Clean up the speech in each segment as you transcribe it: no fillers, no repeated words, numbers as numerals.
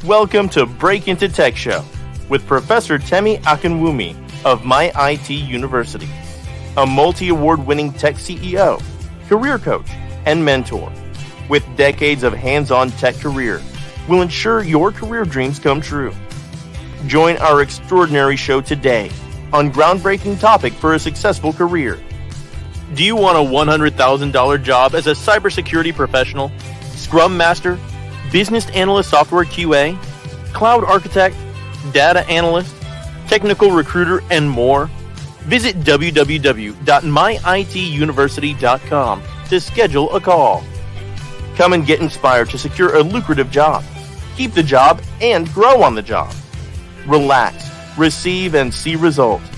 Welcome to Break Into Tech Show with Professor Temi Akinwumi of My IT University, a multi-award-winning tech CEO, career coach, and mentor. With decades of hands-on tech career, will ensure your career dreams come true. Join our extraordinary show today on groundbreaking topic for a successful career. Do you want a $100,000 job as a cybersecurity professional, Scrum Master, Business Analyst Software QA, Cloud Architect, Data Analyst, Technical Recruiter, and more? Visit www.myituniversity.com to schedule a call. Come and get inspired to secure a lucrative job, keep the job, and grow on the job. Relax, receive, and see results.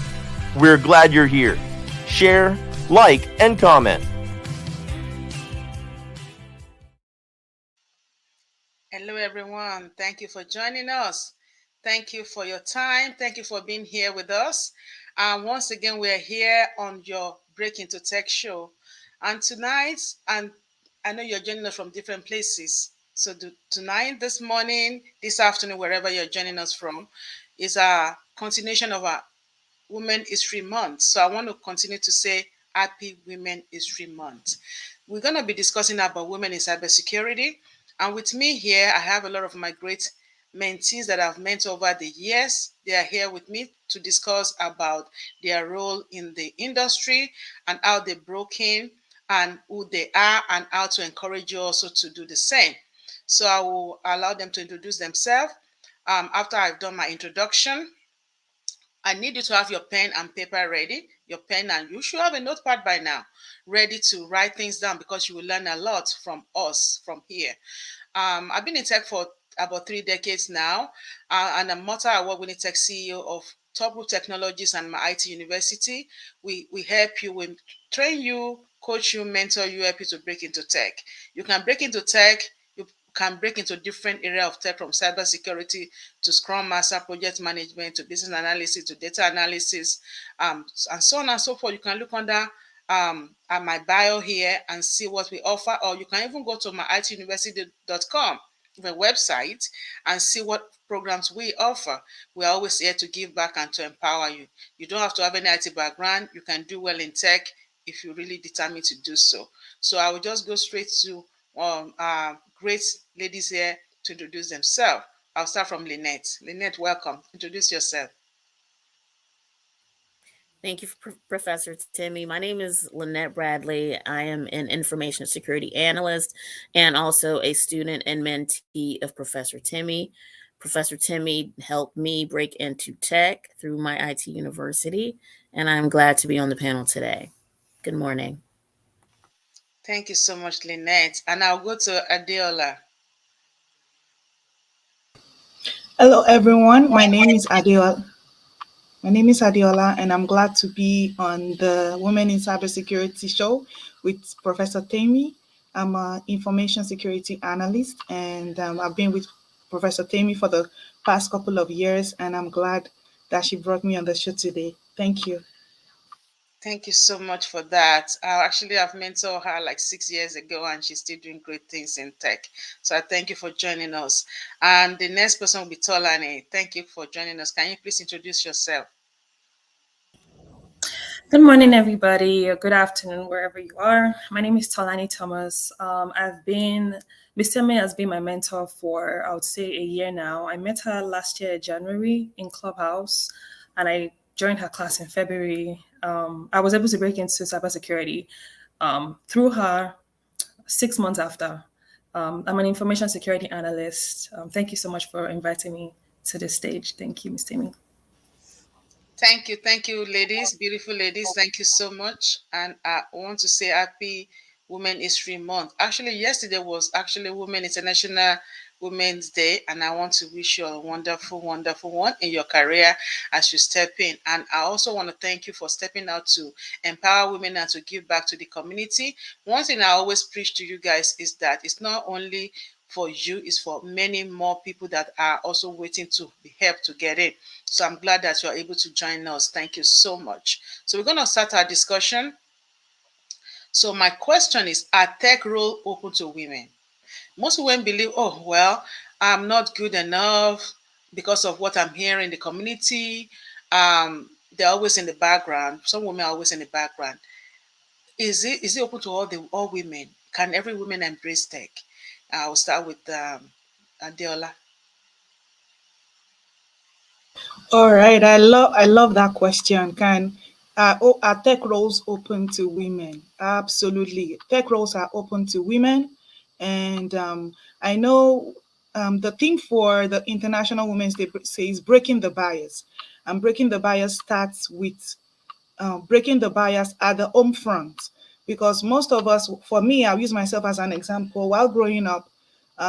We're glad you're here. Share, like, and comment. Hello, everyone. Thank you for joining us. Thank you for your time. Thank you for being here with us. Once again, we're here on your Break Into Tech show. And tonight, and I know you're joining us from different places. So tonight, this morning, this afternoon, wherever you're joining us from, is a continuation of our Women History Month. So I want to continue to say Happy Women History Month. We're going to be discussing about women in cybersecurity. And with me here, I have a lot of my great mentees that I've met over the years. They are here with me to discuss about their role in the industry and how they broke in and who they are and how to encourage you also to do the same. So I will allow them to introduce themselves. After I've done my introduction, I need you to have your pen and paper ready, your pen, and you should have a notepad by now, ready to write things down because you will learn a lot from us from here. I've been in tech for about 3 decades now, and I'm multi-award-winning tech CEO of Top Group Technologies and My IT University. We help you, we train you, coach you, mentor you, help you to break into tech. You can break into tech. You can break into different areas of tech, from cybersecurity to Scrum Master, project management, to business analysis, to data analysis, and so on and so forth. You can look under at my bio here and see what we offer, or you can even go to myituniversity.com, the website, and see what programs we offer. We're always here to give back and to empower you. You don't have to have any IT background. You can do well in tech if you really determine to do so. So I will just go straight to great ladies here to introduce themselves. I'll start from Lynette. Lynette, welcome. Introduce yourself. Thank you, Professor Temi. My name is Lynette Bradley. I am an information security analyst and also a student and mentee of Professor Temi. Professor Temi helped me break into tech through My IT University, and I'm glad to be on the panel today. Good morning. Thank you so much, Lynette. And I'll go to Adeola. Hello, everyone. My name is Adeola, and I'm glad to be on the Women in Cybersecurity show with Professor Temi. I'm an information security analyst, and I've been with Professor Temi for the past couple of years, and I'm glad that she brought me on the show today. Thank you. Thank you so much for that. Actually, I've mentored her like 6 years ago, and she's still doing great things in tech. So I thank you for joining us. And the next person will be Tolani. Thank you for joining us. Can you please introduce yourself? Good morning, everybody, or good afternoon, wherever you are. My name is Tolani Thomas. Ms. Temi has been my mentor for, I would say, a year now. I met her last year, January, in Clubhouse, and I joined her class in February. I was able to break into cybersecurity through her 6 months after. I'm an information security analyst. Thank you so much for inviting me to this stage. Thank you, Ms. Temi. Thank you, ladies, beautiful ladies. Thank you so much. And I want to say Happy Women History Month. Actually, yesterday was actually Women International Women's Day, and I want to wish you a wonderful, wonderful one in your career as you step in. And I also want to thank you for stepping out to empower women and to give back to the community. One thing I always preach to you guys is that it's not only for you, it's for many more people that are also waiting to be helped to get in. So I'm glad that you're able to join us. Thank you so much. So we're going to start our discussion. So my question is, are tech roles open to women? Most women believe, oh, well, I'm not good enough because of what I'm hearing in the community. They're always in the background. Some women are always in the background. Is it open to all women? Can every woman embrace tech? I'll start with Adiola. All right, I love that question. Are tech roles open to women? Absolutely, tech roles are open to women, and I know the thing for the International Women's Day says breaking the bias, and breaking the bias starts with breaking the bias at the home front. Because most of us, for me, I'll use myself as an example. While growing up,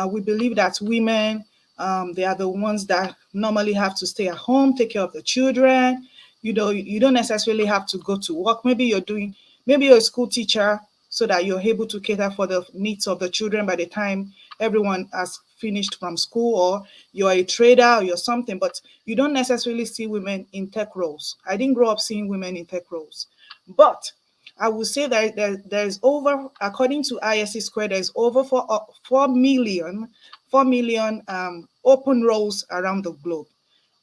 we believe that women, they are the ones that normally have to stay at home, take care of the children. You don't necessarily have to go to work. Maybe you're a school teacher so that you're able to cater for the needs of the children by the time everyone has finished from school, or you're a trader or you're something, but you don't necessarily see women in tech roles. I didn't grow up seeing women in tech roles. But I would say that there's over, according to ISC Square, there's over 4 million open roles around the globe.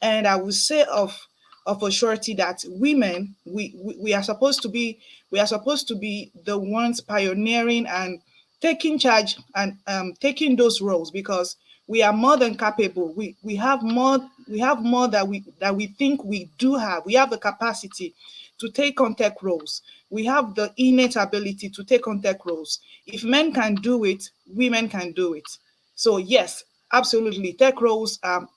And I would say of a surety that women, we are supposed to be, the ones pioneering and taking charge and taking those roles, because we are more than capable. We have more that we think we do have. We have the capacity to take on tech roles. We have the innate ability to take on tech roles. If men can do it, women can do it. So yes, absolutely, tech roles are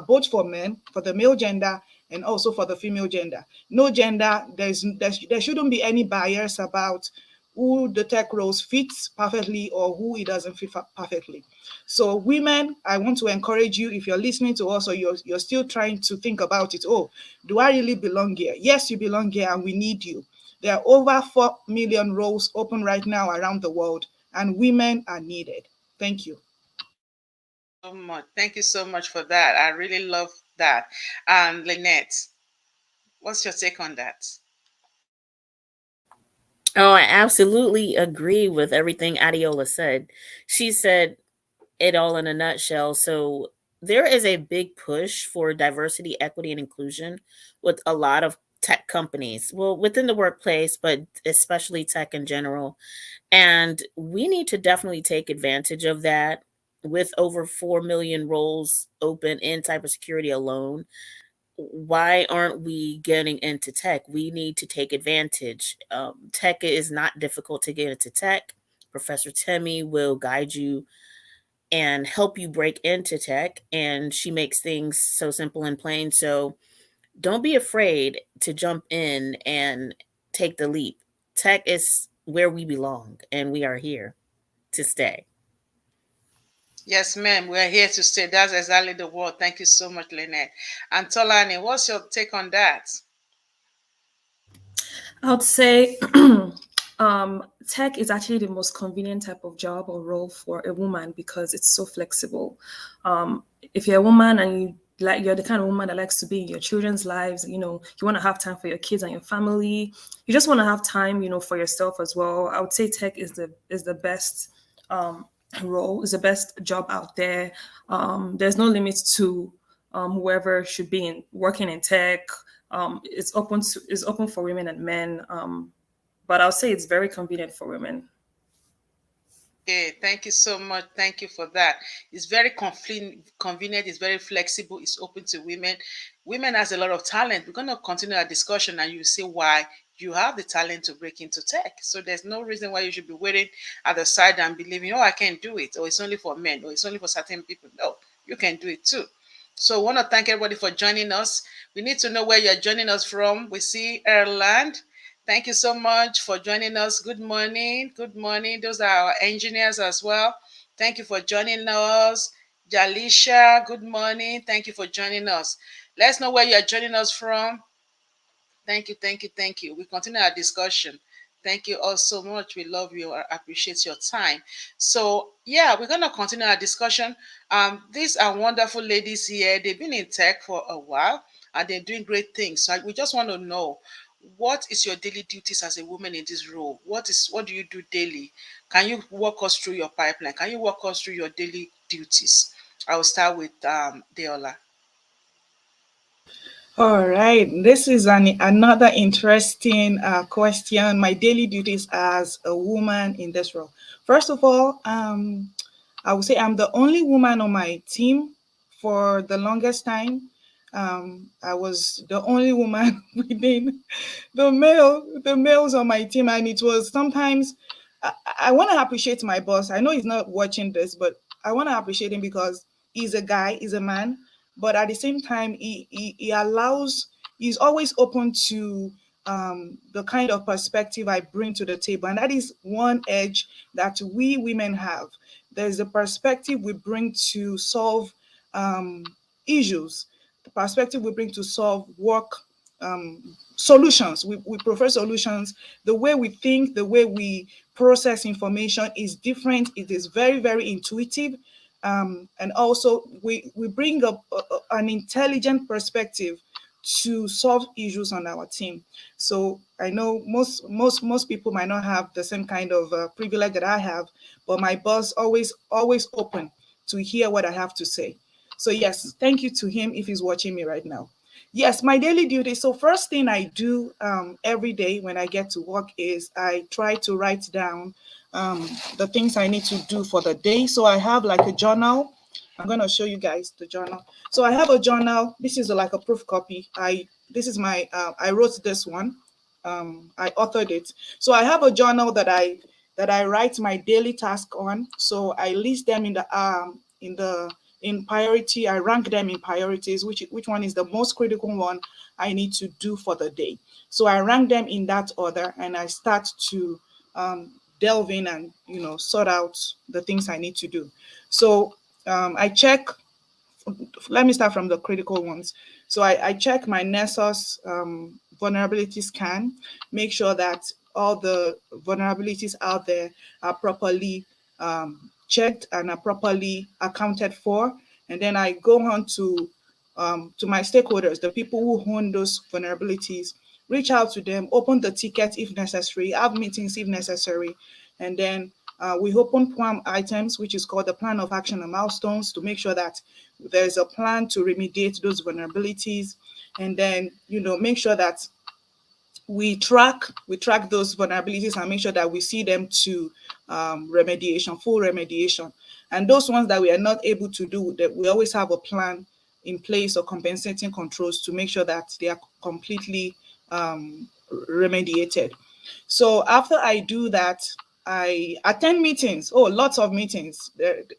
both for men, for the male gender, and also for the female gender. No gender, there shouldn't be any bias about who the tech roles fits perfectly or who it doesn't fit perfectly. So women, I want to encourage you, if you're listening to us or you're still trying to think about it, oh, do I really belong here? Yes, you belong here and we need you. There are over 4 million roles open right now around the world, and women are needed. Thank you. So much. Thank you so much for that. I really love that. And Lynette, what's your take on that? Oh, I absolutely agree with everything Adiola said. She said it all in a nutshell. So there is a big push for diversity, equity, and inclusion with a lot of tech companies. Well, within the workplace, but especially tech in general. And we need to definitely take advantage of that. With over 4 million roles open in cybersecurity alone, why aren't we getting into tech? We need to take advantage. Tech is not difficult to get into tech. Professor Temi will guide you and help you break into tech, and she makes things so simple and plain. So don't be afraid to jump in and take the leap. Tech is where we belong, and we are here to stay. Yes, ma'am. We're here to stay. That's exactly the word. Thank you so much, Lynette. And Tolani, what's your take on that? I would say tech is actually the most convenient type of job or role for a woman because it's so flexible. If you're a woman and you're the kind of woman that likes to be in your children's lives, you want to have time for your kids and your family. You just want to have time, for yourself as well. I would say tech is the best um, role, is the best job out there. There's no limit to whoever should be working in tech. It's open for women and men, but I'll say it's very convenient for women. Okay, thank you so much. Thank you for that. It's very convenient, it's very flexible, it's open to women. Women has a lot of talent. We're going to continue our discussion and you see why you have the talent to break into tech. So there's no reason why you should be waiting at the side and believing, oh, I can't do it, or it's only for men, or it's only for certain people. No, you can do it too. So I want to thank everybody for joining us. We need to know where you're joining us from. We see Ireland. Thank you so much for joining us. Good morning. Good morning. Those are our engineers as well. Thank you for joining us. Jalisha, good morning. Thank you for joining us. Let us know where you are joining us from. Thank you, thank you, thank you. We continue our discussion. Thank you all so much. We love you. I appreciate your time. So, yeah, we're going to continue our discussion. These are wonderful ladies here. They've been in tech for a while and they're doing great things. So, we just want to know, what is your daily duties as a woman in this role? What do you do daily? Can you walk us through your pipeline? Can you walk us through your daily duties? I will start with Deola. All right, this is another interesting question. My daily duties as a woman in this role. First of all, I would say I'm the only woman on my team for the longest time. I was the only woman within the males on my team, and it was sometimes I want to appreciate my boss. I know he's not watching this, but I want to appreciate him because he's a guy, he's a man, but at the same time, he allows, he's always open to the kind of perspective I bring to the table, and that is one edge that we women have. There's a perspective we bring to solve um, issues, the perspective we bring to solve work solutions. We prefer solutions. The way we think, the way we process information is different. It is very, very intuitive. And also, we bring up an intelligent perspective to solve issues on our team. So I know most people might not have the same kind of privilege that I have, but my boss always open to hear what I have to say. So yes, thank you to him if he's watching me right now. Yes, my daily duty. So first thing I do every day when I get to work is I try to write down the things I need to do for the day. So I have like a journal. I'm going to show you guys the journal. So I have a journal. This is like a proof copy. This is my I wrote this one. I authored it. So I have a journal that I write my daily task on. So I list them in priority. I rank them in priorities, which one is the most critical one I need to do for the day. So I rank them in that order, and I start to delve in and sort out the things I need to do. So I check. Let me start from the critical ones. So I check my Nessus vulnerability scan, make sure that all the vulnerabilities out there are properly checked and are properly accounted for. And then I go on to my stakeholders, the people who own those vulnerabilities, reach out to them, open the ticket if necessary, have meetings if necessary, and then we open PWAM items, which is called the plan of action and milestones, to make sure that there's a plan to remediate those vulnerabilities, and then make sure that we track those vulnerabilities and make sure that we see them to remediation, full remediation. And those ones that we are not able to do, that we always have a plan in place or compensating controls to make sure that they are completely remediated. So after I do that, I attend meetings. Oh, lots of meetings.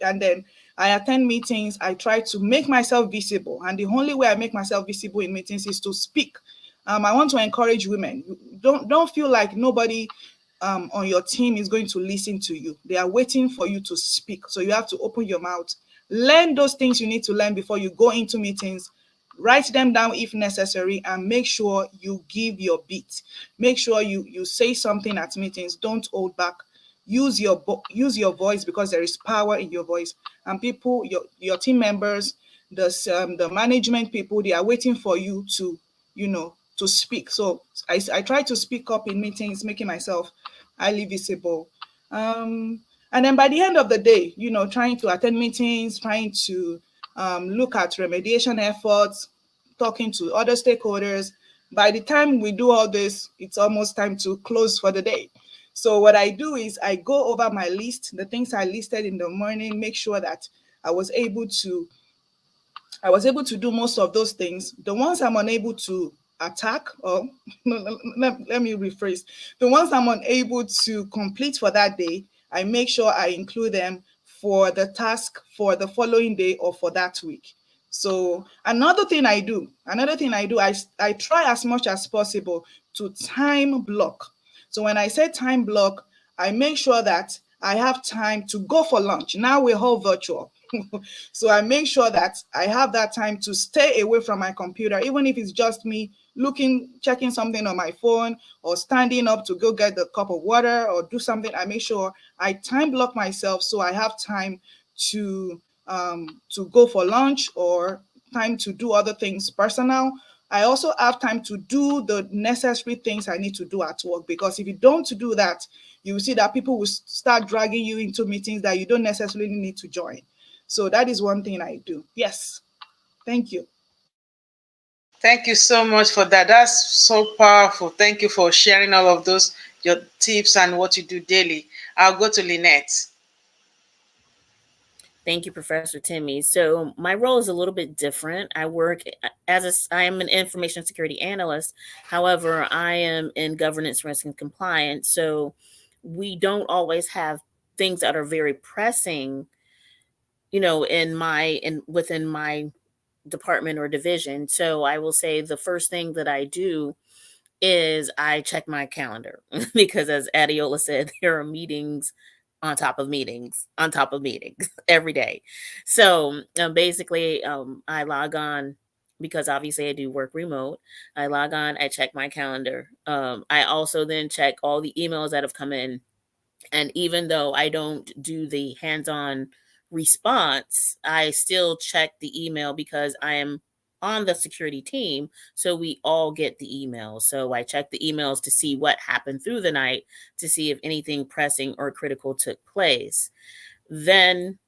And then I attend meetings. I try to make myself visible. And the only way I make myself visible in meetings is to speak. I want to encourage women. Don't feel like nobody on your team is going to listen to you. They are waiting for you to speak. So you have to open your mouth. Learn those things you need to learn before you go into meetings. Write them down if necessary, and make sure you give your beat. Make sure you say something at meetings. Don't hold back. Use your voice, because there is power in your voice. And people, your team members, the management people, they are waiting for you to speak. So I try to speak up in meetings, making myself highly visible. And then by the end of the day, trying to attend meetings, trying to look at remediation efforts, talking to other stakeholders. By the time we do all this, it's almost time to close for the day. So what I do is I go over my list, the things I listed in the morning, make sure that I was able to do most of those things. The ones I'm unable to attack, or no, let me rephrase, the ones I'm unable to complete for that day, I make sure I include them for the task for the following day or for that week. So another thing I do, I try as much as possible to time block. So when I say time block, I make sure that I have time to go for lunch. Now we're all virtual. So I make sure that I have that time to stay away from my computer, even if it's just me checking something on my phone, or standing up to go get the cup of water or do something. I make sure I time block myself so I have time to go for lunch, or time to do other things personal. I also have time to do the necessary things I need to do at work, because if you don't do that, you will see that people will start dragging you into meetings that you don't necessarily need to join. So that is one thing I do. Yes. Thank you. Thank you so much for that. That's so powerful. Thank you for sharing all of those, your tips and what you do daily. I'll go to Lynette. Thank you, Professor Timmy. So my role is a little bit different. I work I am an information security analyst. However, I am in governance, risk, and compliance. So we don't always have things that are very pressing, within my department or division. So I will say the first thing that I do is I check my calendar because, as Adiola said, there are meetings on top of meetings on top of meetings every day. So basically, I log on because obviously I do work remote. I log on, I check my calendar. I also then check all the emails that have come in. And even though I don't do the hands on response, I still check the email because I am on the security team. So we all get the emails. So I check the emails to see what happened through the night to see if anything pressing or critical took place. Then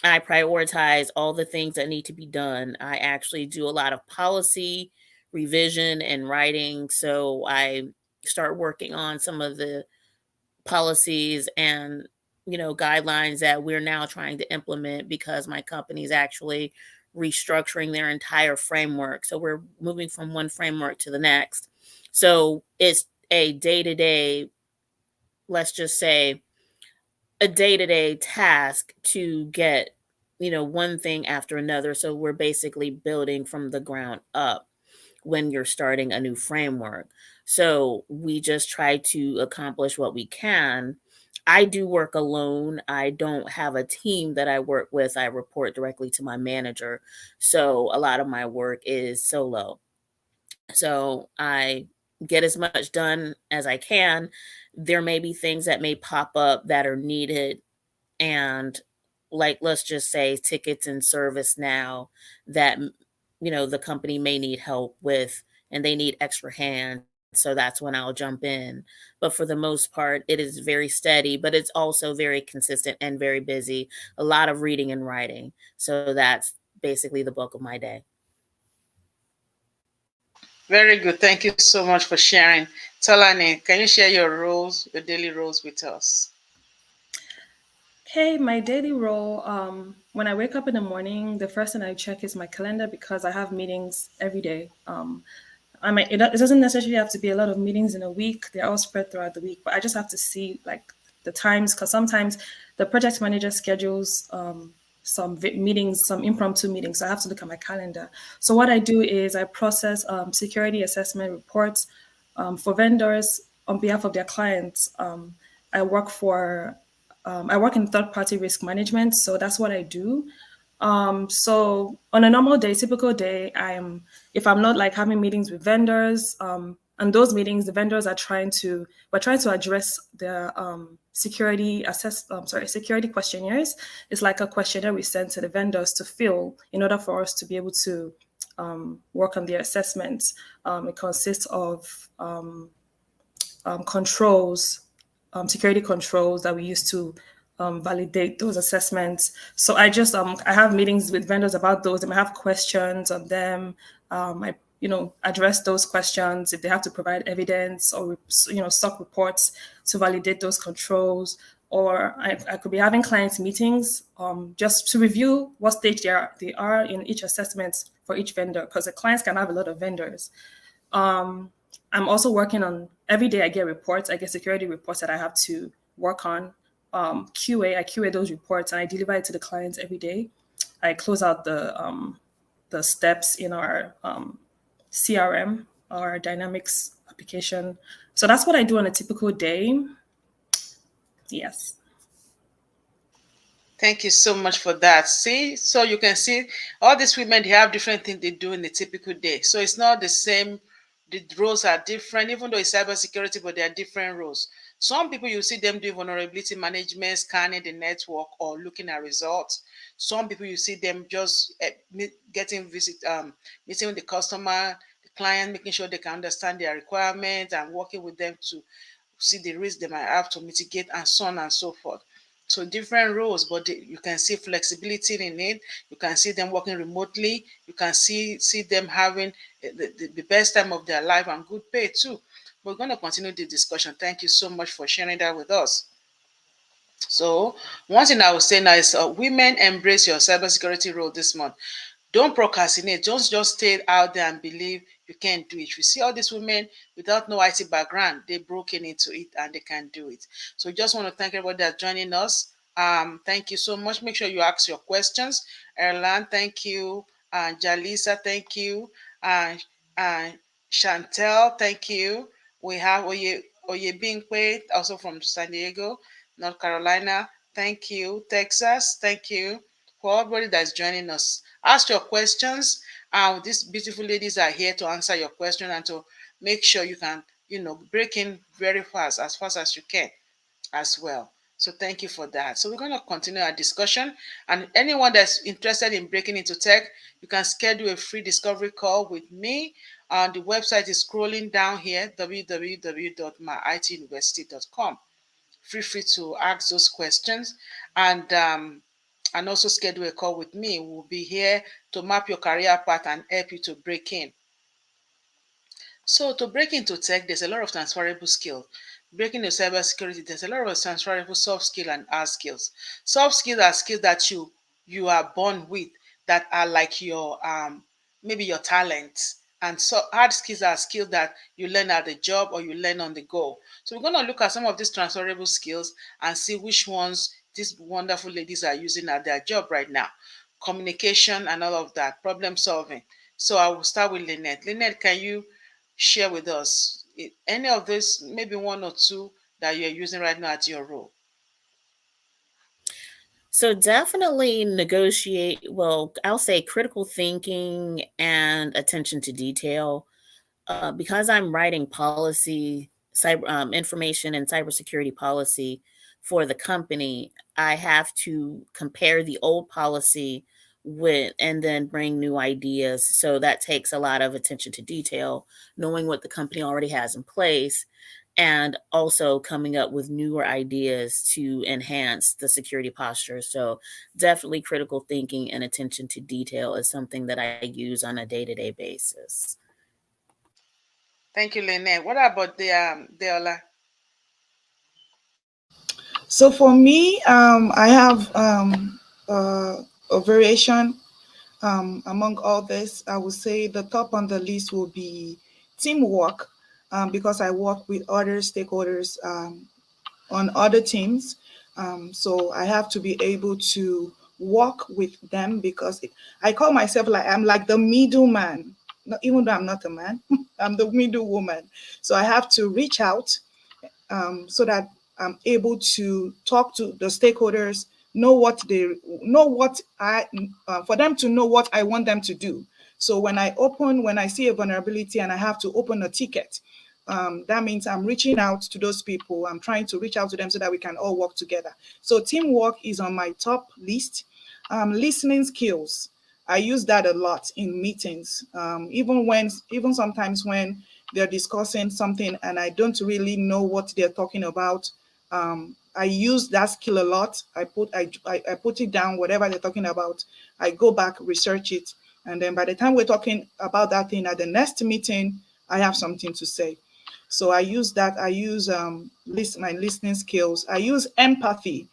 I prioritize all the things that need to be done. I actually do a lot of policy revision and writing. So I start working on some of the policies and guidelines that we're now trying to implement because my company is actually restructuring their entire framework. So we're moving from one framework to the next. So it's a day-to-day, let's just say a day-to-day task to get one thing after another. So we're basically building from the ground up when you're starting a new framework. So we just try to accomplish what we can. I do work alone. I don't have a team that I work with. I report directly to my manager. So a lot of my work is solo. So I get as much done as I can. There may be things that may pop up that are needed, and like let's just say tickets and service now that the company may need help with, and they need extra hands, so that's when I'll jump in. But for the most part, it is very steady, but it's also very consistent and very busy. A lot of reading and writing. So that's basically the bulk of my day. Very good. Thank you so much for sharing. Tolani, can you share your roles, your daily roles with us? Hey, my daily role, when I wake up in the morning, the first thing I check is my calendar because I have meetings every day. It doesn't necessarily have to be a lot of meetings in a week. They're all spread throughout the week, but I just have to see like the times because sometimes the project manager schedules some meetings, some impromptu meetings. So I have to look at my calendar. So what I do is I process security assessment reports for vendors on behalf of their clients. I work for I work in third party risk management, so that's what I do. So on a normal day, typical day, if I'm not like having meetings with vendors, and those meetings, the vendors we're trying to address the security questionnaires. It's like a questionnaire we send to the vendors to fill in order for us to be able to work on their assessments. It consists of controls, security controls that we use to validate those assessments. So I have meetings with vendors about those. They might have questions on them. I address those questions if they have to provide evidence or stock reports to validate those controls. Or I could be having clients meetings just to review what stage they are in each assessment for each vendor, because the clients can have a lot of vendors. I'm also working on every day. I get reports. I get security reports that I have to work on. I QA those reports and I deliver it to the clients every day. I close out the steps in our CRM, our Dynamics application. So that's what I do on a typical day. Yes. Thank you so much for that. See, so you can see all these women, they have different things they do in a typical day. So it's not the same. The roles are different, even though it's cybersecurity, but they are different roles. Some people you see them doing vulnerability management, scanning the network, or looking at results. Some people you see them just meeting with the customer, the client, making sure they can understand their requirements and working with them to see the risk they might have to mitigate, and so on and so forth. So different roles, but you can see flexibility in it. You can see them working remotely. You can see them having the best time of their life and good pay too. We're going to continue the discussion. Thank you so much for sharing that with us. So one thing I would say now is women, embrace your cybersecurity role this month. Don't procrastinate. Don't just stay out there and believe you can't do it. If you see all these women without no IT background, they broken into it and they can do it. So just want to thank everybody that's joining us. Thank you so much. Make sure you ask your questions. Erlan, thank you. Jalisa, thank you. Uh, Chantel, thank you. We have Oyebingwe, also from San Diego, North Carolina. Thank you. Texas, thank you. For everybody that's joining us, ask your questions. These beautiful ladies are here to answer your question and to make sure you can, break in very fast as you can as well. So thank you for that. So we're going to continue our discussion. And anyone that's interested in breaking into tech, you can schedule a free discovery call with me. The website is scrolling down here, www.myituniversity.com. Feel free to ask those questions and also schedule a call with me. We'll be here to map your career path and help you to break in. So to break into tech, there's a lot of transferable skills. Breaking into cybersecurity, there's a lot of transferable soft skills and hard skills. Soft skills are skills that you are born with, that are like your maybe your talents. And so hard skills are skills that you learn at the job or you learn on the go. So we're going to look at some of these transferable skills and see which ones these wonderful ladies are using at their job right now. Communication and all of that, problem solving. So I will start with Lynette. Lynette, can you share with us any of this, maybe one or two that you're using right now at your role? So definitely negotiate, well, I'll say critical thinking and attention to detail. Because I'm writing policy, information and cybersecurity policy for the company, I have to compare the old policy with and then bring new ideas. So that takes a lot of attention to detail, knowing what the company already has in place, and also coming up with newer ideas to enhance the security posture. So definitely critical thinking and attention to detail is something that I use on a day-to-day basis. Thank you, Lynette. What about Deola? So for me, I have a variation among all this. I would say the top on the list will be teamwork, because I work with other stakeholders on other teams. So I have to be able to work with them because I call myself like I'm like the middleman. Even though I'm not a man, I'm the middle woman. So I have to reach out so that I'm able to talk to the stakeholders, for them to know what I want them to do. So when I see a vulnerability and I have to open a ticket, that means I'm reaching out to those people. I'm trying to reach out to them so that we can all work together. So teamwork is on my top list. Listening skills. I use that a lot in meetings. Even sometimes when they're discussing something and I don't really know what they're talking about, I use that skill a lot. I put it down, whatever they're talking about. I go back, research it, and then by the time we're talking about that thing at the next meeting, I have something to say. So I use that. I use my listening skills. I use empathy,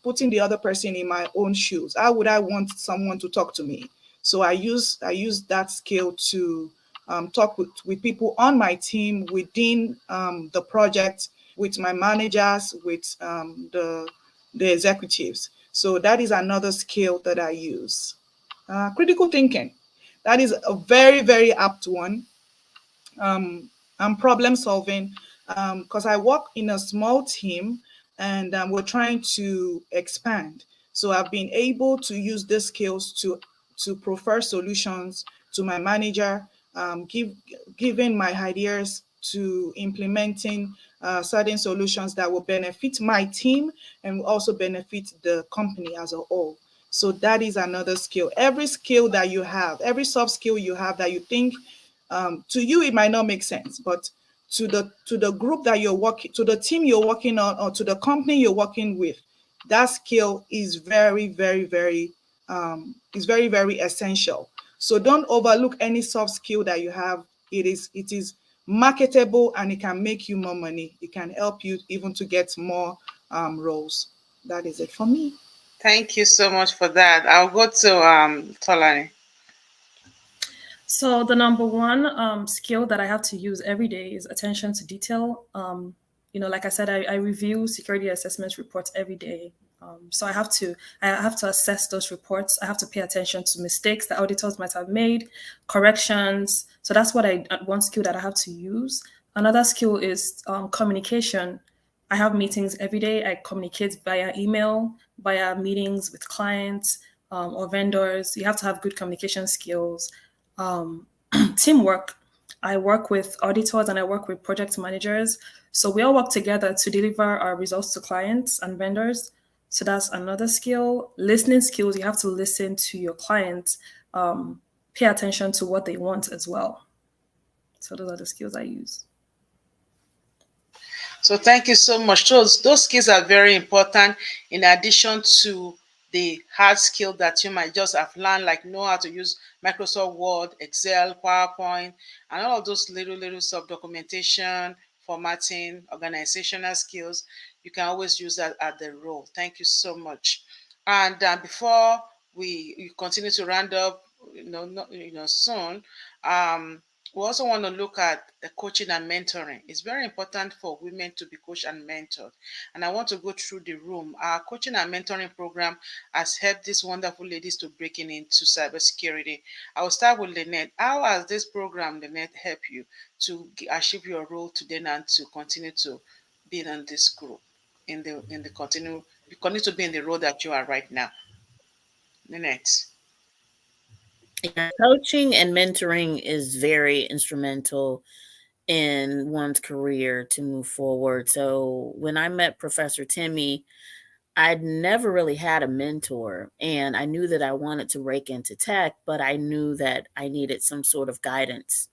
putting the other person in my own shoes. How would I want someone to talk to me? So I use that skill to talk with people on my team, within the project, with my managers, with the executives. So that is another skill that I use. Critical thinking. That is a very, very apt one. And problem solving, because I work in a small team and we're trying to expand. So I've been able to use these skills to prefer solutions to my manager, giving my ideas to implementing certain solutions that will benefit my team and will also benefit the company as a whole. So that is another skill. Every skill that you have, every soft skill you have that you think to you it might not make sense, but to the group that you're working, to the team you're working on, or to the company you're working with, that skill is very, very, very essential. So don't overlook any soft skill that you have. It is marketable, and it can make you more money. It can help you even to get more roles. That is it for me. Thank you so much for that. I'll go to Tolani. So the number one skill that I have to use every day is attention to detail. Like I said, I review security assessment reports every day. So I have to assess those reports. I have to pay attention to mistakes that auditors might have made, corrections. So that's one skill that I have to use. Another skill is communication. I have meetings every day. I communicate via email, via meetings with clients or vendors. You have to have good communication skills. Teamwork. I work with auditors and I work with project managers. So we all work together to deliver our results to clients and vendors. So that's another skill. Listening skills. You have to listen to your clients, pay attention to what they want as well. So those are the skills I use. So thank you so much. Those skills are very important in addition to the hard skill that you might just have learned, like know how to use Microsoft Word, Excel, PowerPoint, and all of those little sub documentation, formatting, organizational skills. You can always use that at the role. Thank you so much. And before we continue to round up, soon, we also want to look at the coaching and mentoring. It's very important for women to be coached and mentored. And I want to go through the room. Our coaching and mentoring program has helped these wonderful ladies to breaking into cybersecurity. I will start with Lynette. How has this program, Lynette, helped you to achieve your role today and to continue to be in this group, continue to be in the role that you are right now? Lynette. Yeah, coaching and mentoring is very instrumental in one's career to move forward. So when I met Professor Timmy, I'd never really had a mentor, and I knew that I wanted to break into tech, but I knew that I needed some sort of guidance.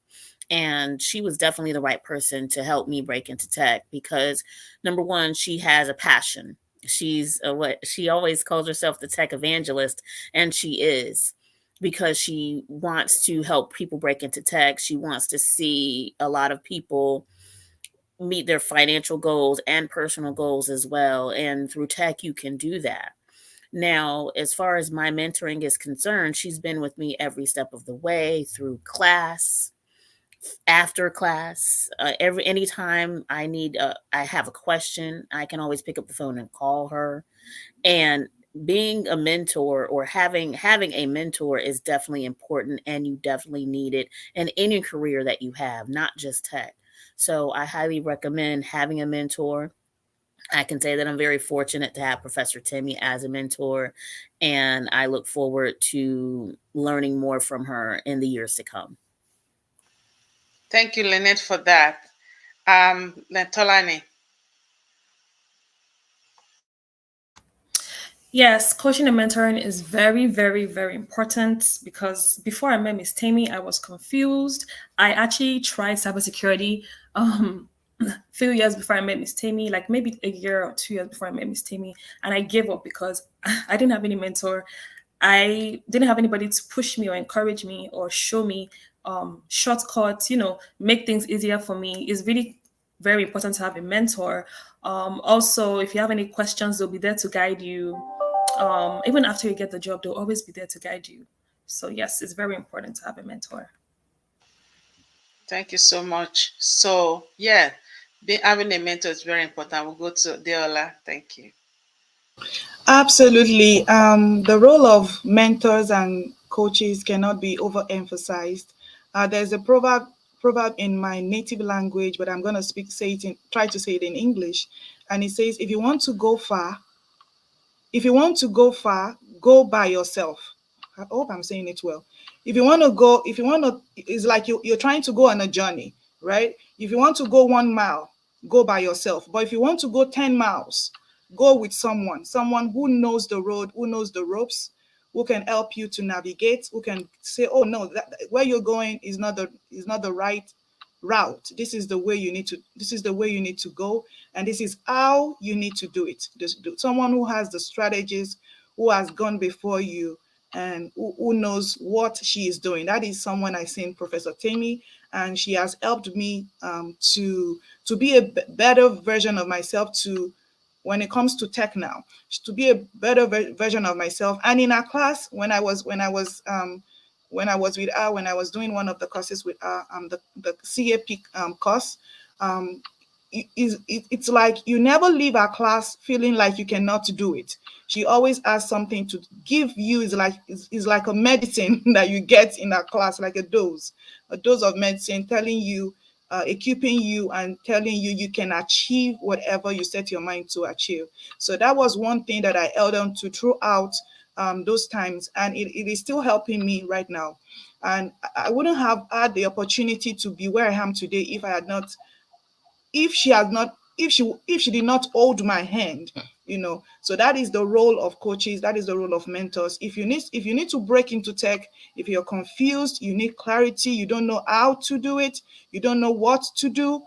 And she was definitely the right person to help me break into tech because, number one, she has a passion. She's what she always calls herself, the tech evangelist, and she is, because she wants to help people break into tech. She wants to see a lot of people meet their financial goals and personal goals as well. And through tech, you can do that. Now, as far as my mentoring is concerned, she's been with me every step of the way, through class, after class, anytime I have a question, I can always pick up the phone and call her. And being a mentor, or having a mentor, is definitely important, and you definitely need it in any career that you have, not just tech. So I highly recommend having a mentor. I can say that I'm very fortunate to have Professor Timmy as a mentor, and I look forward to learning more from her in the years to come. Thank you, Lynette, for that. Tolani. Yes, coaching and mentoring is very, very, very important because before I met Miss Tammy, I was confused. I actually tried cybersecurity a few years before I met Miss Tammy, like maybe a year or 2 years before I met Miss Tammy, and I gave up because I didn't have any mentor. I didn't have anybody to push me or encourage me or show me shortcuts, make things easier for me. It's really very important to have a mentor. Also, if you have any questions, they'll be there to guide you. Even after you get the job, they'll always be there to guide you. So yes, it's very important to have a mentor. Thank you so much. So yeah, having a mentor is very important. We'll go to Deola. Thank you. Absolutely. The role of mentors and coaches cannot be overemphasized. There's a proverb in my native language, but I'm going to try to say it in English. And it says, if you want to go far, go by yourself. I hope I'm saying it well. It's like you're trying to go on a journey, right? If you want to go 1 mile, go by yourself. But if you want to go 10 miles, go with someone who knows the road, who knows the ropes, who can help you to navigate, who can say, oh no, where you're going is not the right route. This is the way you need to. This is the way you need to go, and this is how you need to do it. Someone who has the strategies, who has gone before you, and who knows what she is doing. That is someone I seen, Professor Tammy, and she has helped me to be a better version of myself to when it comes to tech now, to be a better version of myself. And in our class, when I was with her, when I was doing one of the courses with her, the CAP course, it's like you never leave our class feeling like you cannot do it. She always has something to give you. Is like a medicine that you get in our class, like a dose of medicine, telling you, equipping you, and telling you you can achieve whatever you set your mind to achieve. So that was one thing that I held on to throughout those times, and it is still helping me right now. And I wouldn't have had the opportunity to be where I am today if she had not if she did not hold my hand. So that is the role of coaches, that is the role of mentors. If you need to break into tech, if you're confused, you need clarity, you don't know how to do it, you don't know what to do,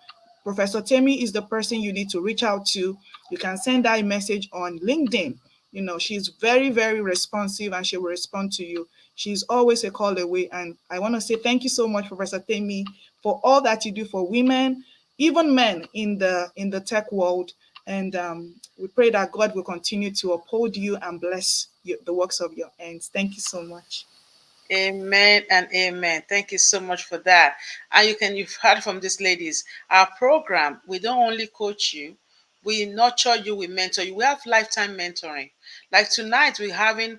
Professor Temi is the person you need to reach out to. You can send her a message on LinkedIn. She's very, very responsive, and she will respond to you. She's always a call away. And I want to say thank you so much, Professor Temi, for all that you do for women, even men in the tech world. And we pray that God will continue to uphold you and bless the works of your hands. Thank you so much. Amen and amen. Thank you so much for that. And you've heard from these ladies. Our program, we don't only coach you, we nurture you, we mentor you. We have lifetime mentoring. Like tonight, we're having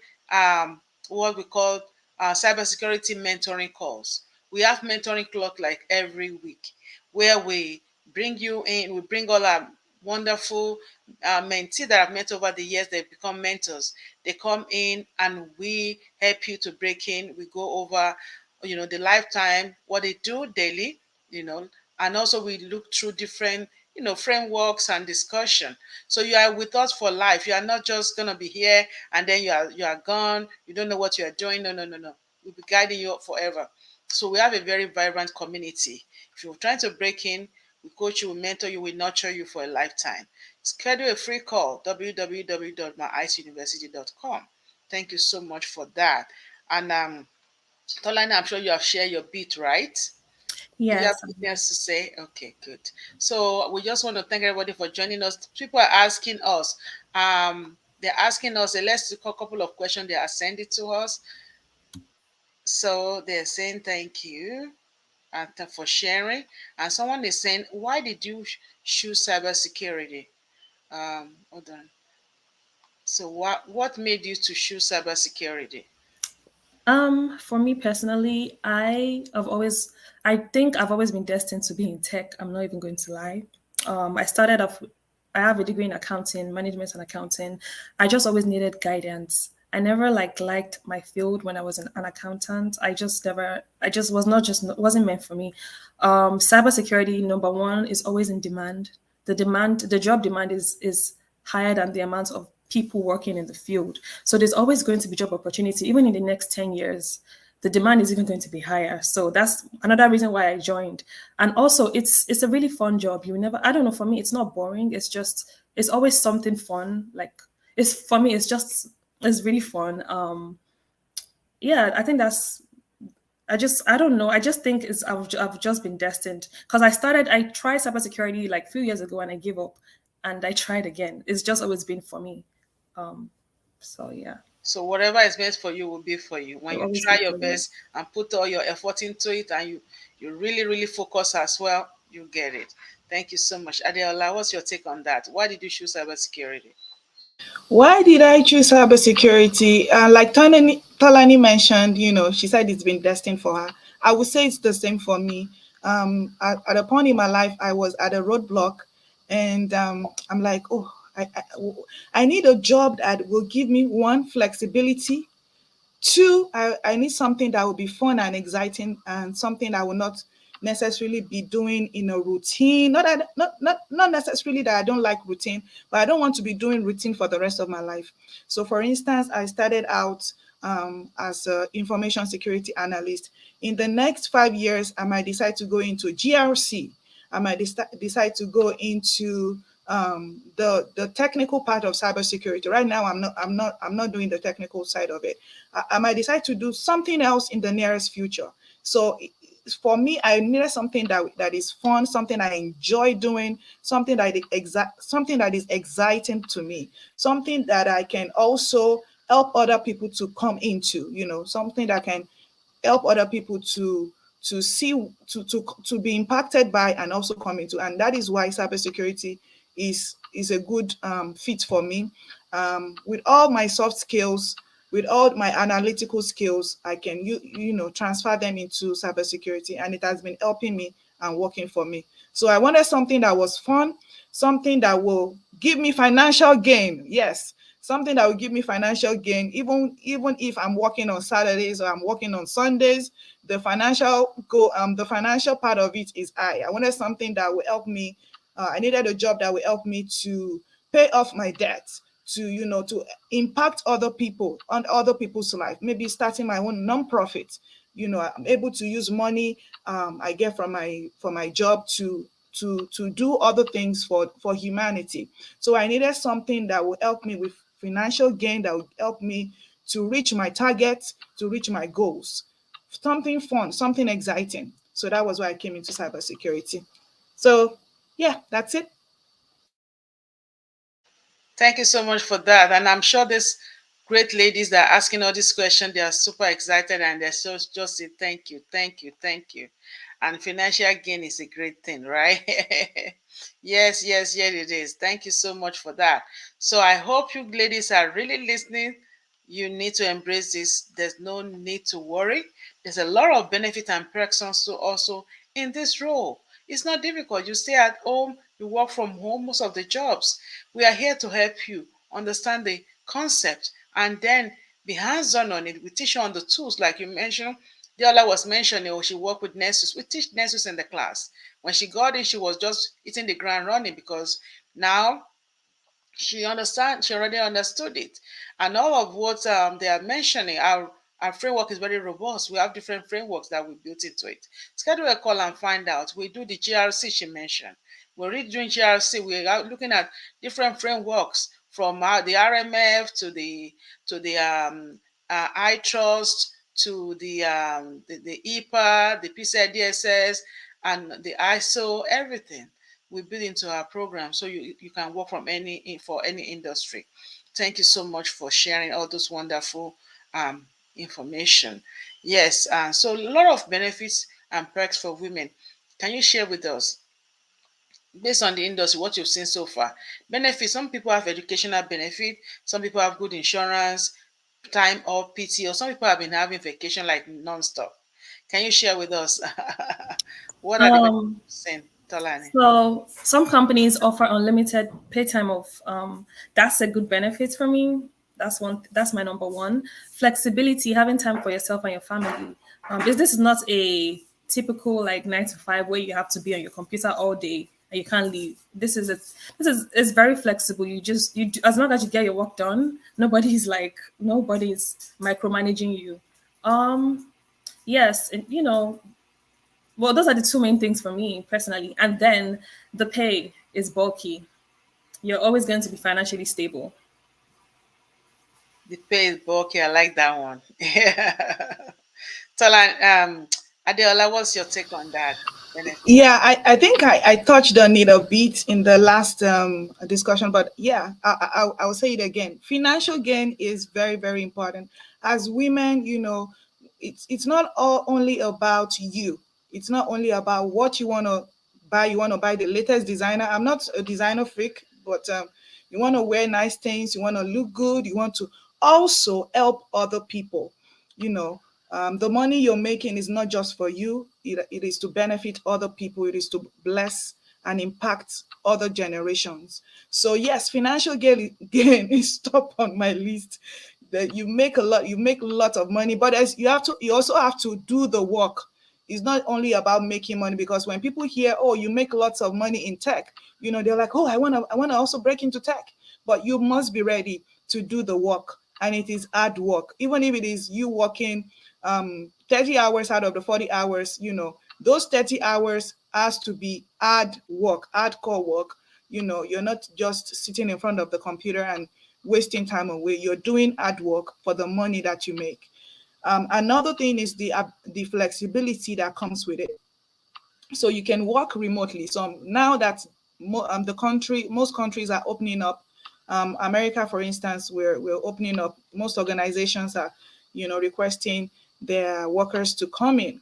what we call cybersecurity mentoring calls. We have mentoring clock like every week, where we bring you in, we bring all our wonderful mentees that I've met over the years. They've become mentors. They come in and we help you to break in. We go over, the lifetime, what they do daily, and also we look through different, frameworks and discussion. So you are with us for life. You are not just gonna be here and then you are gone. You don't know what you are doing. No, no, no, no. We'll be guiding you forever. So we have a very vibrant community. If you're trying to break in, we coach you, we mentor you, we nurture you for a lifetime. Schedule a free call, www.myicuniversity.com. Thank you so much for that. And Tolani, I'm sure you have shared your bit, right? Do you have Yes. anything else to say? Okay, good. So we just want to thank everybody for joining us. People are asking us, they're asking us, let's look a couple of questions they are sending to us. So they're saying thank you for sharing. And someone is saying, why did you choose cybersecurity? Hold on. So what made you to choose cybersecurity? For me personally, I think I've always been destined to be in tech. I'm not even going to lie. I started off, I have a degree in accounting, management and accounting. I just always needed guidance. I never liked my field when I was an accountant. I just was not just wasn't meant for me. Cybersecurity, number one, is always in demand. The job demand is higher than the amount of people working in the field. So there's always going to be job opportunity, even in the next 10 years. The demand is even going to be higher. So that's another reason why I joined. And also it's a really fun job. I don't know, for me, it's not boring. It's always something fun. Like it's really fun. Yeah, I think I don't know. I just think I've just been destined because I tried cybersecurity like a few years ago and I gave up and I tried again. It's just always been for me. So yeah. So whatever is meant for you will be for you. When It'll you always try be your for me. best and put all your effort into it and you really, really focus as well, you get it. Thank you so much. Adeola, what's your take on that? Why did you choose cybersecurity? Why did I choose cybersecurity? Like Talani mentioned, she said it's been destined for her. I would say it's the same for me. At a point in my life, I was at a roadblock, and I'm like, oh, I need a job that will give me one, flexibility. Two, I need something that will be fun and exciting, and something I will not necessarily be doing in a routine. Not necessarily that I don't like routine, but I don't want to be doing routine for the rest of my life. So for instance, I started out as an information security analyst. In the next 5 years, I might decide to go into GRC. I might decide to go into the technical part of cybersecurity. Right now, I'm not doing the technical side of it. I might decide to do something else in the nearest future. So for me, I needed something that is fun, something I enjoy doing, something something that is exciting to me, something that I can also help other people to come into, something that can help other people to see to be impacted by and also come into. And that is why cybersecurity is a good fit for me. With all my soft skills, with all my analytical skills, I can transfer them into cybersecurity, and it has been helping me and working for me. So I wanted something that was fun, something that will give me financial gain. Yes, something that will give me financial gain, even if I'm working on Saturdays or I'm working on Sundays. The financial part of it is high. I wanted something that will help me. I needed a job that will help me to pay off my debts, to impact other people on other people's life. Maybe starting my own nonprofit. I'm able to use money I get from my job to do other things for humanity. So I needed something that will help me with financial gain, that will help me to reach my targets, to reach my goals. Something fun, something exciting. So that was why I came into cybersecurity. So yeah, that's it. Thank you so much for that. And I'm sure these great ladies that are asking all these questions, they are super excited and they're just say thank you, thank you, thank you. And financial gain is a great thing, right? Yes, yes, yes, it is. Thank you so much for that. So I hope you ladies are really listening. You need to embrace this. There's no need to worry. There's a lot of benefit and perks also in this role. It's not difficult. You stay at home, you work from home, most of the jobs. We are here to help you understand the concept and then be hands-on on it. We teach you on the tools, like you mentioned. Diola was mentioning, she worked with nurses. We teach nurses in the class. When she got in, she was just hitting the ground running because now she already understood it. And all of what they are mentioning, our framework is very robust. We have different frameworks that we built into it. Schedule a call and find out. We do the GRC she mentioned. We're really doing GRC. We are looking at different frameworks from the RMF to the I Trust to the EPA, the pci-dss, and the ISO, everything we build into our program so you can work for any industry. Thank you so much for sharing all those wonderful information. Yes, so a lot of benefits and perks for women. Can you share with us, based on the industry, what you've seen so far? Benefits, some people have educational benefit, some people have good insurance, time or PT, or some people have been having vacation like non-stop. Can you share with us what are the benefits Um, you've seen, Talani? so some companies offer unlimited pay time off. That's a good benefit for me. That's my number one. Flexibility, having time for yourself and your family. This is not a typical like 9 to 5 where you have to be on your computer all day and you can't leave. It's very flexible. As long as you get your work done, nobody's micromanaging you. Um, yes, and, well, those are the two main things for me personally. And then the pay is bulky. You're always going to be financially stable. The pay is bulky. I like that one. Talan, Adeola, what's your take on that benefit? Yeah, I think I touched on it a bit in the last discussion, but yeah, I'll say it again. Financial gain is very, very important. As women, it's not only about you. It's not only about what you want to buy. You want to buy the latest designer. I'm not a designer freak, but you want to wear nice things. You want to look good. You want to also help other people. You know, the money you're making is not just for you, it is to benefit other people, it is to bless and impact other generations. So yes, financial gain is top on my list. That you make a lot of money, but as you also have to do the work. It's not only about making money, because when people hear, oh, you make lots of money in tech, they're like, oh, I wanna also break into tech. But you must be ready to do the work and it is hard work. Even if it is you working 30 hours out of the 40 hours, those 30 hours has to be hard work, hardcore work. You're not just sitting in front of the computer and wasting time away. You're doing hard work for the money that you make. Another thing is the flexibility that comes with it. So you can work remotely. So now that most countries are opening up, America, for instance, we're opening up. Most organizations are, requesting their workers to come in.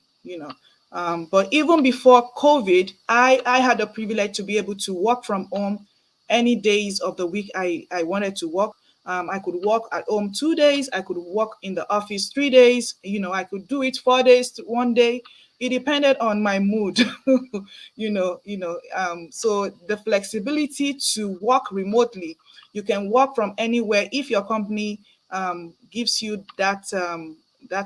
But even before COVID, I had the privilege to be able to work from home any days of the week I wanted to work. I could work at home 2 days. I could work in the office 3 days. I could do it 4 days to one day. It depended on my mood. So the flexibility to work remotely, you can work from anywhere. If your company gives you that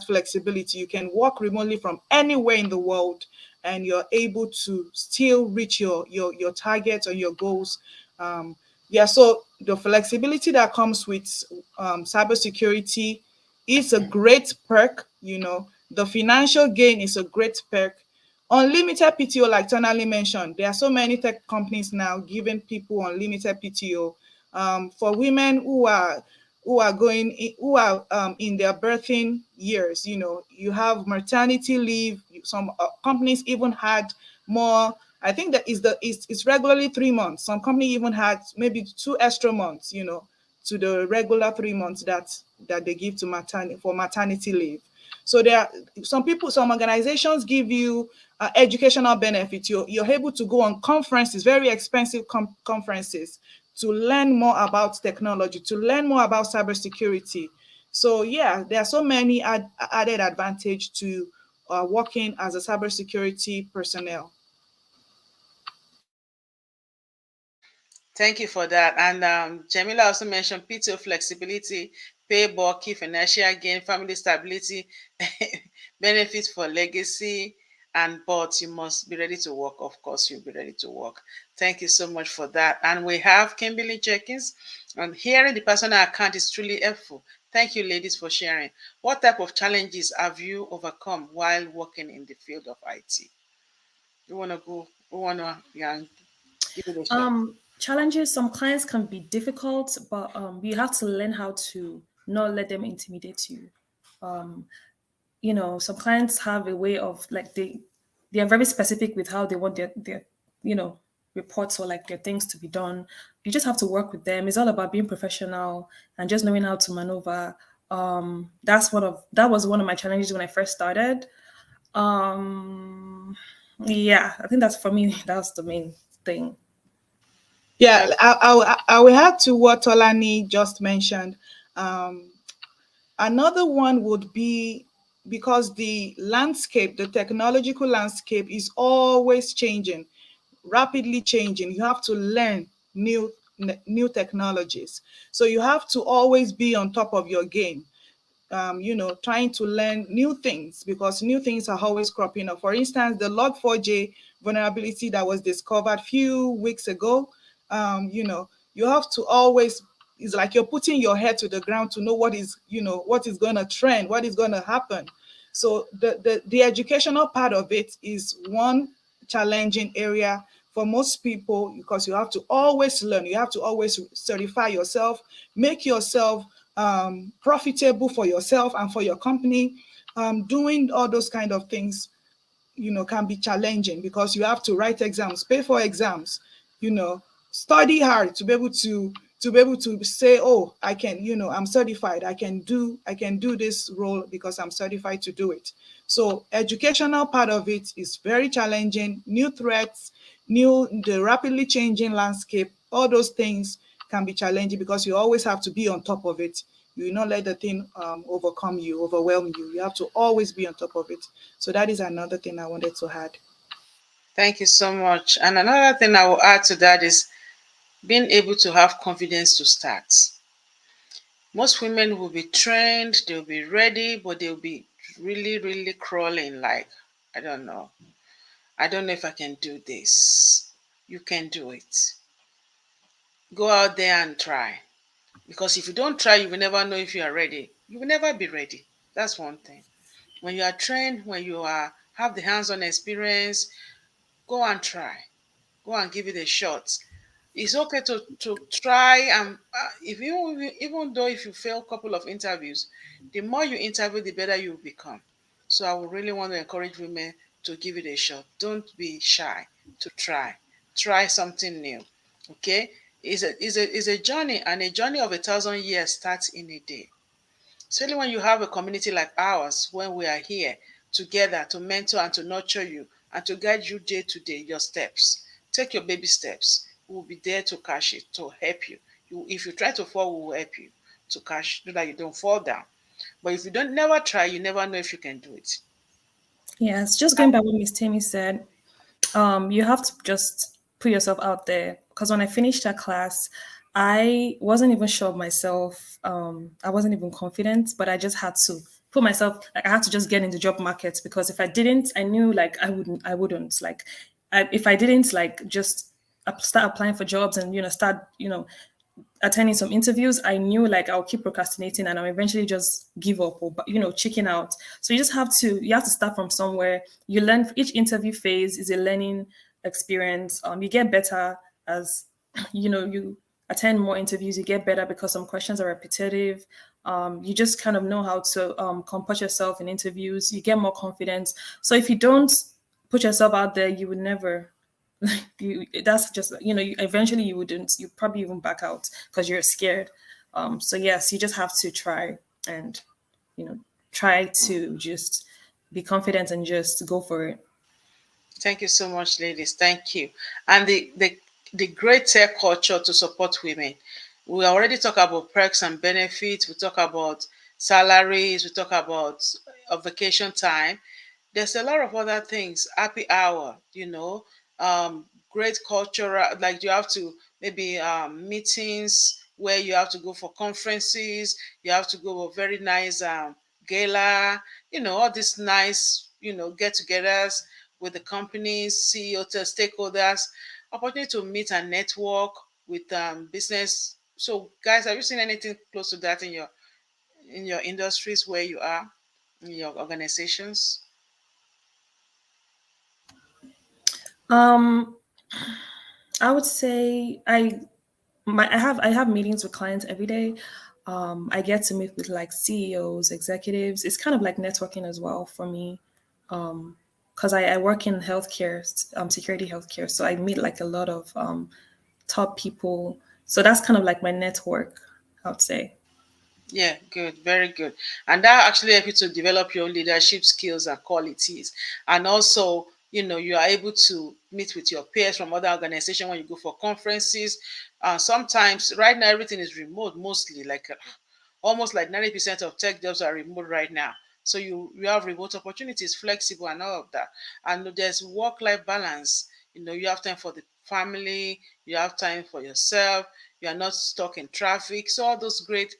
flexibility, you can work remotely from anywhere in the world, and you're able to still reach your targets or your goals. Yeah, so the flexibility that comes with cybersecurity is a great perk. The financial gain is a great perk. Unlimited PTO, like Tonali mentioned, there are so many tech companies now giving people unlimited PTO. For women who are in their birthing years, you have maternity leave. Some companies even had more. I think that it's regularly 3 months. Some company even had maybe 2 extra months, to the regular 3 months that they give to maternity leave. So there are some organizations give you educational benefits. You're able to go on conferences, very expensive conferences, to learn more about technology, to learn more about cybersecurity. So yeah, there are so many added advantage to working as a cybersecurity personnel. Thank you for that. And Jamila also mentioned PTO flexibility, pay bulky, financial gain, family stability, benefits for legacy, but you must be ready to work. Of course, you'll be ready to work. Thank you so much for that. And we have Kimberly Jenkins. And hearing the personal account is truly helpful. Thank you, ladies, for sharing. What type of challenges have you overcome while working in the field of IT? You want to go? You want to give it a shot? Challenges, some clients can be difficult, but you have to learn how to not let them intimidate you. Some clients have a way of, like, they are very specific with how they want their reports or like their things to be done. You just have to work with them. It's all about being professional and just knowing how to maneuver. That was one of my challenges when I first started. Yeah, I think that's, for me, that's the main thing. Yeah, I will add to what Tolani just mentioned. Um, Another one would be, because the technological landscape is always changing, rapidly changing. You have to learn new technologies. So you have to always be on top of your game. Trying to learn new things, because new things are always cropping up. For instance, the Log4j vulnerability that was discovered few weeks ago, you have to always, it's like you're putting your head to the ground to know what is going to trend, what is going to happen. So the educational part of it is one challenging area for most people, because you have to always learn, you have to always certify yourself, make yourself profitable for yourself and for your company. Doing all those kind of things, can be challenging, because you have to write exams, pay for exams, study hard to be able to say, oh, I can, I'm certified, I can do this role because I'm certified to do it. So educational part of it is very challenging. New threats, the rapidly changing landscape, all those things can be challenging, because you always have to be on top of it. You will not let the thing overwhelm you. You have to always be on top of it. So that is another thing I wanted to add. Thank you so much. And another thing I will add to that is being able to have confidence to start. Most women will be trained, they'll be ready, but they'll be really, really crawling like, I don't know. I don't know if I can do this. You can do it. Go out there and try. Because if you don't try, you will never know if you are ready. You will never be ready. That's one thing. When you are trained, when you are have the hands-on experience, go and try. Go and give it a shot. It's okay to try, and if you, even though if you fail a couple of interviews, the more you interview, the better you become. So I would really want to encourage women to give it a shot. Don't be shy to try something new. Okay, it's a journey, and a journey of 1,000 years starts in a day. Especially when you have a community like ours, when we are here together to mentor and to nurture you and to guide you day to day, your steps. Take your baby steps. We will be there to catch it, to help you. If you try to fall, we will help you to catch so that you don't fall down. But if you don't never try, you never know if you can do it. Yes, just going by what Miss Tammy said, you have to just put yourself out there. Because when I finished that class, I wasn't even sure of myself. I wasn't even confident, but I just had to put myself, like, I had to just get in the job market, because if I didn't, I knew like I wouldn't like, if I didn't like just start applying for jobs and start attending some interviews, I knew like I'll keep procrastinating and I'll eventually just give up, or chicken out. So you have to start from somewhere. You learn, each interview phase is a learning experience. You get better as you attend more interviews. You get better because some questions are repetitive. You just kind of know how to comport yourself in interviews. You get more confidence. So if you don't put yourself out there, you would never that's just eventually you probably even back out because you're scared. So yes, you just have to try and you know try to just be confident and just go for it. Thank you so much, ladies. Thank you. And the great tech culture to support women. We already talk about perks and benefits. We talk about salaries. We talk about vacation time. There's a lot of other things. Happy hour, great cultural. Like you have to maybe meetings where you have to go for conferences. You have to go for very nice gala. All these nice get-togethers with the companies, CEO, to stakeholders, opportunity to meet and network with business. So, guys, have you seen anything close to that in your industries where you are, in your organizations? um I would say I have meetings with clients every day. I get to meet with like CEOs, executives. It's kind of like networking as well for me. Because I work in healthcare, security healthcare. So I meet like a lot of top people. So that's kind of like my network, I would say. Yeah, good, very good. And that actually helps you to develop your leadership skills and qualities. And also, you are able to meet with your peers from other organizations when you go for conferences. Sometimes, right now, everything is remote, mostly like almost like 90% of tech jobs are remote right now. So you have remote opportunities, flexible and all of that. And there's work-life balance. You have time for the family, you have time for yourself, you are not stuck in traffic. So all those great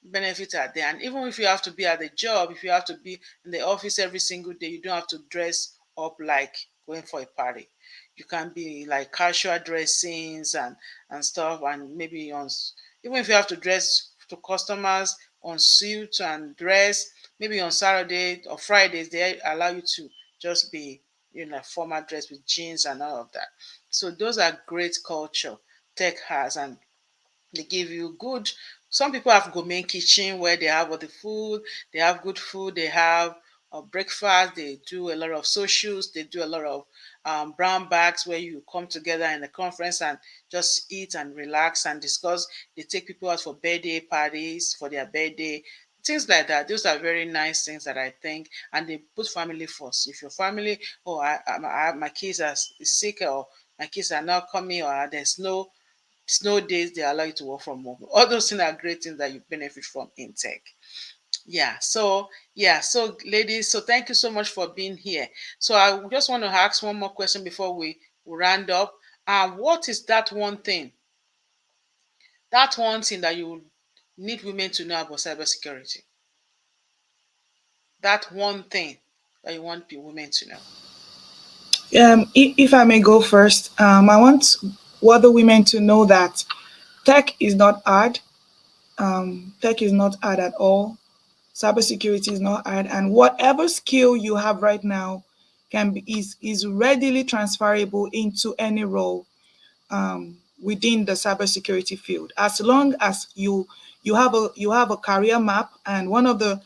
benefits are there. And even if you have to be at the job, if you have to be in the office every single day, you don't have to dress up like going for a party. You can be like casual dressings and stuff, and maybe even if you have to dress to customers on suit and dress, maybe on Saturday or Fridays they allow you to just be formal dress with jeans and all of that. So those are great culture tech has, and they give you good. Some people have gourmet kitchen where they have all the food. They have good food. They have breakfast. They do a lot of socials. They do a lot of brown bags where you come together in a conference and just eat and relax and discuss. They take people out for birthday parties for their birthday, things like that. Those are very nice things that I think, and they put family first. If your family, oh, my kids are sick, or my kids are not coming, or there's no snow days, they allow you to work from home. All those things are great things that you benefit from in tech. So ladies, so thank you so much for being here. So I just want to ask one more question before we round up. What is that one thing that you need women to know about cybersecurity? That one thing that you want women to know. If I may go first, I want other women to know that tech is not hard. Tech is not hard at all. Cybersecurity is not hard, and whatever skill you have right now is readily transferable into any role within the cybersecurity field, as long as you have a career map. And one of the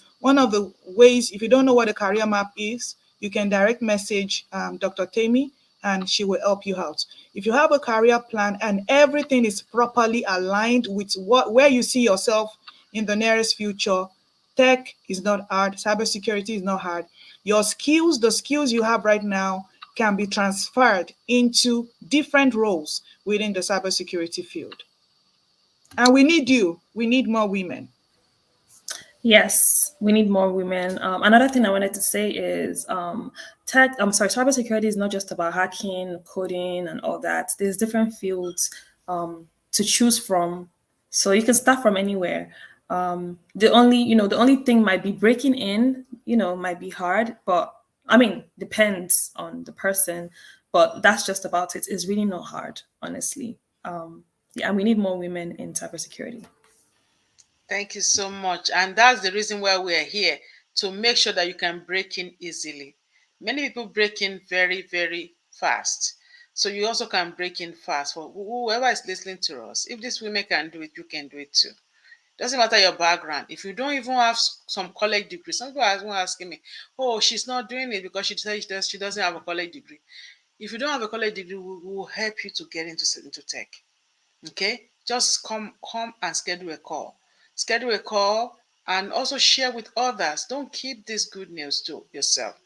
ways, if you don't know what a career map is, you can direct message Dr. Tammy, and she will help you out. If you have a career plan and everything is properly aligned with where you see yourself in the nearest future, tech is not hard, cybersecurity is not hard. Your skills, the skills you have right now, can be transferred into different roles within the cybersecurity field. And we need you. We need more women. Yes, we need more women. Another thing I wanted to say is cybersecurity is not just about hacking, coding, and all that. There's different fields to choose from, so you can start from anywhere. The only thing might be breaking in. Might be hard, but I mean, depends on the person. But that's just about it. It's really not hard, honestly. Yeah, and we need more women in cybersecurity. Thank you so much. And that's the reason why we're here, to make sure that you can break in easily. Many people break in very, very fast. So you also can break in fast. For whoever is listening to us, if these women can do it, you can do it too. Doesn't matter your background. If you don't even have some college degree, some people are asking me, "Oh, she's not doing it because she says she doesn't have a college degree." If you don't have a college degree, we will help you to get into tech. Okay, just come and schedule a call. Schedule a call and also share with others. Don't keep this good news to yourself.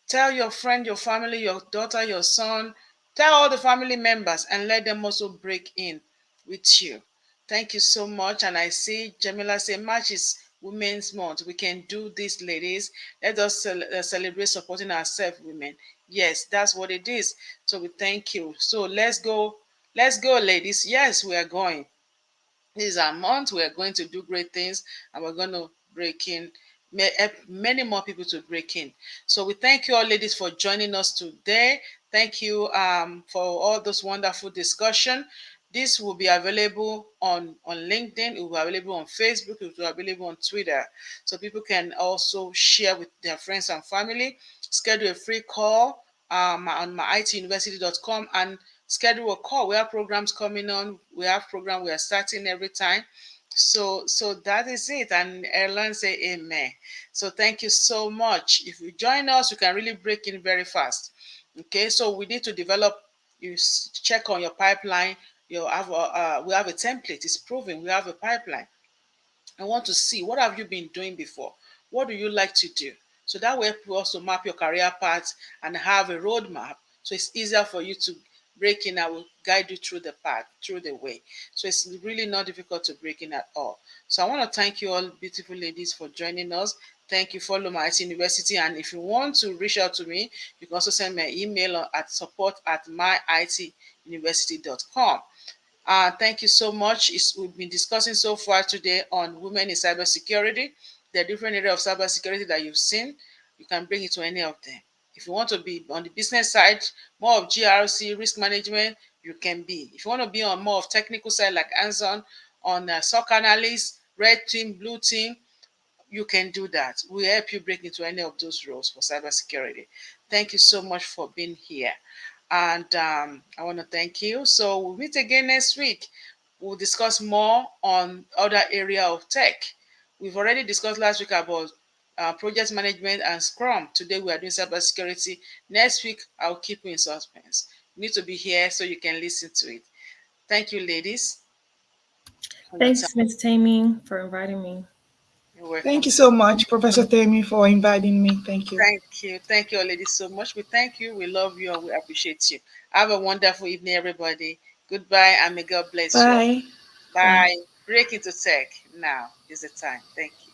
Tell your friend, your family, your daughter, your son, tell all the family members and let them also break in with you. Thank you so much. And I see Jamila say, March is Women's Month. We can do this, ladies. Let us celebrate supporting ourselves, women. Yes, that's what it is. So we thank you. So let's go. Let's go, ladies. Yes, we are going. This is our month. We are going to do great things, and we're going to break in, help many more people to break in. So we thank you all, ladies, for joining us today. Thank you for all those wonderful discussion. This will be available on LinkedIn. It will be available on Facebook. It will be available on Twitter. So people can also share with their friends and family. Schedule a free call on myituniversity.com and schedule a call. We have programs coming on. We have program we are starting every time. So that is it. And Erland say amen. So thank you so much. If you join us, you can really break in very fast. Okay, so we need to develop. You check on your pipeline. We have a template. It's proven we have a pipeline. I want to see, what have you been doing before? What do you like to do? So that way you also map your career path and have a roadmap. So it's easier for you to break in. I will guide you through the path, through the way. So it's really not difficult to break in at all. So I want to thank you all, beautiful ladies, for joining us. Thank you. Follow my IT University. And if you want to reach out to me, you can also send me an email at support@myituniversity.com. Thank you so much. We've been discussing so far today on women in cybersecurity, the different areas of cybersecurity that you've seen. You can bring it to any of them. If you want to be on the business side, more of GRC, risk management, you can be. If you want to be on more of technical side, like hands-on, on SOC analyst, red team, blue team, you can do that. We'll help you break into any of those roles for cybersecurity. Thank you so much for being here. And I want to thank you. So we'll meet again next week. We'll discuss more on other area of tech. We've already discussed last week about project management and Scrum. Today we are doing cybersecurity. Next week, I'll keep you in suspense. You need to be here so you can listen to it. Thank you, ladies. Thanks, Ms. Tammy, for inviting me. You're welcome. Thank you so much, Professor Tammy, for inviting me. Thank you. Thank you. Thank you, all ladies, so much. We thank you. We love you and we appreciate you. Have a wonderful evening, everybody. Goodbye and may God bless you all. Bye. Bye. Break into tech now is the time. Thank you.